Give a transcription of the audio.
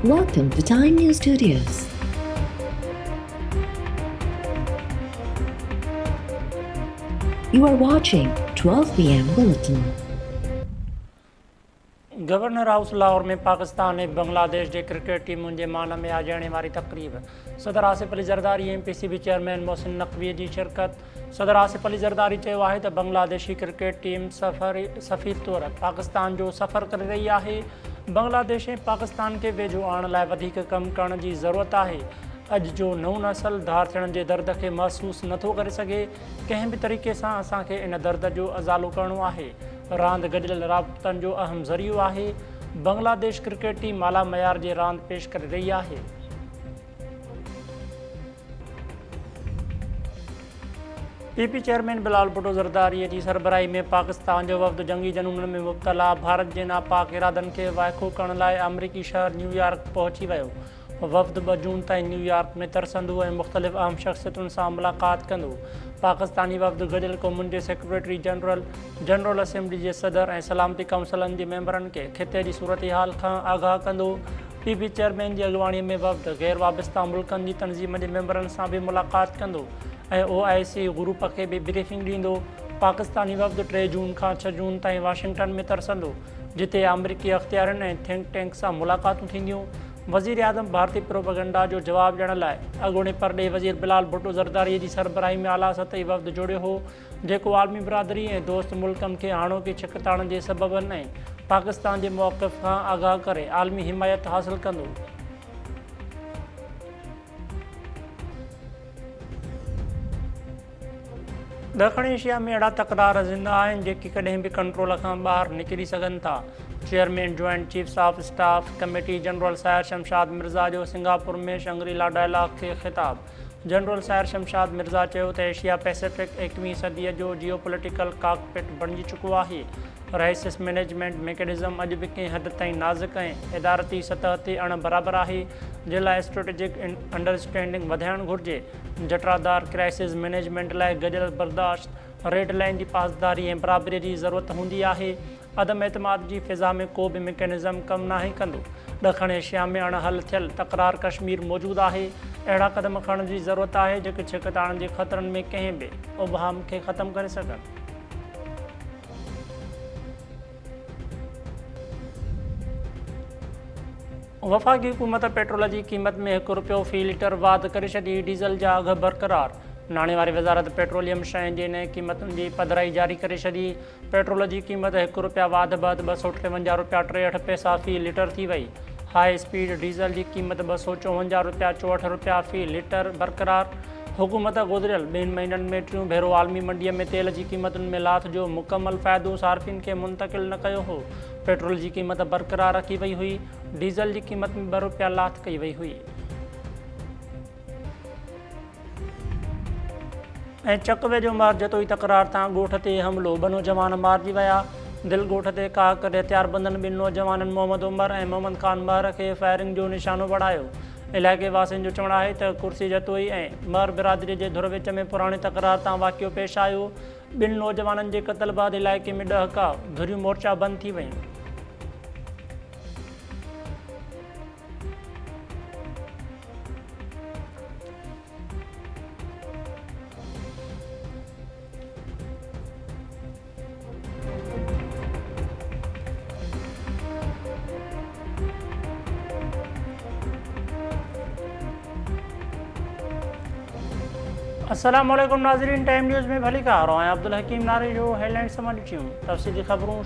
Welcome to Time News Studios. You are watching 12 p.m. Bulletin. Governor house Lahore में पाकिस्तान ऐं बांग्लादेश जे cricket टीमुनि जे मान में आजाणे वारी तक़रीब। सदर आसिफ अली ज़रदारी ऐं PCB चेयरमैन मोहसिन नक़वीअ जी शिरकत। सदर आसिफ अली ज़रदारी चयो आहे त बांग्लादेशी क्रिकेट टीम सफ़ीर तौर पाकिस्तान जो सफ़र करे रही आहे। बांग्लादेश ऐं पाकिस्तान खे वेझो आणण लाइ वधीक कमु करण जी ज़रूरत आहे। अॼु जो नओं नसल धार थियण जे दर्द खे महसूसु नथो करे सघे। कंहिं बि तरीक़े सां असांखे इन दर्द जो अज़ालो करणो आहे। रांदि गॾियल राबतनि जो अहम ज़रियो आहे। बांग्लादेश क्रिकेट टीम आला मयार जे रांदि पेश करे रही आहे। PP चेयरमैन बिलाल भुट्टो ज़रदारीअ जी सरबराही में पाकिस्तान जो वफ़द जंगी जनूननि में मुब्तला भारत जे नापाक इरादनि खे वाइखो करण लाइ अमरीकी शहर न्यूयॉर्क पहुची वियो। वफ़द 2 जून ताईं न्यूयॉर्क में तरसंदो ऐं मुख़्तलिफ़ अहम शख़्सियतुनि सां मुलाक़ात कंदो। पाकिस्तानी वफ़द गॾियल क़ौमुनि जे सेक्रेटरी जनरल असेंबली जे सदर ऐं सलामती काउंसिलनि जे मेंबरनि खे ख़िते जी सूरत हाल खां आगाह कंदो। PP चेयरमैन जी अॻुवाणीअ में वफ़द गैर वाबस्ता मुल्कनि जी तनज़ीम जे मेंबरनि सां बि मुलाक़ात कंदो ऐं OIC ग्रुप खे बि ब्रीफिंग ॾींदो। पाकिस्तानी वफ़द 3 जून खां 6 जून ताईं वाशिंगटन में तरसंदो, जिते अमरीकी अख़्तियारनि ऐं थिंक टैंक सां मुलाक़ातूं थींदियूं। वज़ीर आज़म भारतीय प्रोपेगेंडा जो जवाबु ॾियण लाइ अॻूणे परॾेही वज़ीर बिलाल भुट्टो ज़रदारीअ जी सरबराही में आला सतही वफ़द जोड़ियो हो, जेको आलमी बिरादरी ऐं दोस्त मुल्कनि खे हाणोकी छिकताण जे सबबनि ऐं पाकिस्तान जे मौक़िफ़ खां आगाह करे आलमी हिमायत हासिलु कंदो। ॾखण एशिया में अहिड़ा तकरार ज़िंदा आहिनि जेकी कॾहिं बि कंट्रोल खां ॿाहिरि निकिरी सघनि था। Chairman joint chiefs of staff committee general Sahir Shamshad Mirza जो सिंगापुर में शंग्री-ला डायलॉग खे ख़िताब। जनरल साहिर शमशाद मिर्ज़ा चयो त एशिया पैसिफिक 21वीं सदीअ जो जियोपॉलिटिकल कॉकपिट बणिजी चुको आहे। राइसिस मैनेजमेंट मैकेनिज़म अॼु बि कंहिं हद ताईं नाज़ुक ऐं इदारती सतह ते अण बराबरि आहे, जे लाइ स्ट्रेटेजिक अंडरस्टैंडिंग वधाइणु घुरिजे। जटरादार क्राइसिस मैनेजमेंट लाइ गॾियल बर्दाश्त, रेड लाइन जी पासदारी ऐं बराबरीअ जी ज़रूरत हूंदी आहे। अदम एतमाद जी फ़िज़ा में को बि मैकेनिज़म कमु नाहे कंदो। ॾखण एशिया में अणहल थियल तकरार कश्मीर मौजूदु आहे। अहिड़ा क़दम खणण जी ज़रूरत आहे जेके छिकताण जे ख़तरनि में कंहिं बि उबहम खे ख़तमु करे सघनि। वफ़ाक़ी हुकूमत पेट्रोल जी क़ीमत में ₹1 फ़ी लीटर वाधि करे छॾी। डीज़ल जा अघ बरक़रार। नाणे वारी वज़ारत पेट्रोलियम शयुनि जी नए क़ीमतुनि जी पधिराई जारी करे छॾी। पेट्रोल जी क़ीमत ₹1 वाधि बैदि ₹253.63 फ़ी लीटर थी वई। हाई स्पीड डीज़ल जी क़ीमत ₹254.64 फ़ी लीटर बरक़रार। हुकूमत गुज़िरियल 2 महीननि में 3 भेरो आलमी मंडीअ में तेल जी क़ीमतुनि में लाथ जो मुकमल फ़ाइदो सार्फ़िन खे मुंतक़िल न कयो हो। पेट्रोल जी क़ीमत बरक़रार रखी वई हुई। डीज़ल जी क़ीमत में ₹2 लाथ कई वई हुई। ऐं चक वेझो मारजतोई तकरार तां ॻोठ ते हमिलो, 2 नौजवान मारिजी विया। दिल ॻोठ ते काह करे हथियारबंदनि 2 नौजवाननि मोहम्मद उमर ऐं मोहम्मद ख़ान महर खे फायरिंग जो निशानो बढ़ायो। इलाइक़े वासियुनि जो चवणु आहे त कुर्सी जतोई ऐं महर बिरादरी जे धुर विच में पुराणे तकरार तां वाक़ियो पेश आयो। 2 नौजवाननि जे क़त्ल बैदि इलाइक़े में ॾहका धुरियूं मोर्चा बंदि थी वयूं। अस्सलाम वालेकुम नाज़रीन, टाइम न्यूज़ में भली कार आहियां। अब्दुल हकीम नारे जो हेडलाइन समझ ॾिठियूं। तफ़सीली ख़बरूं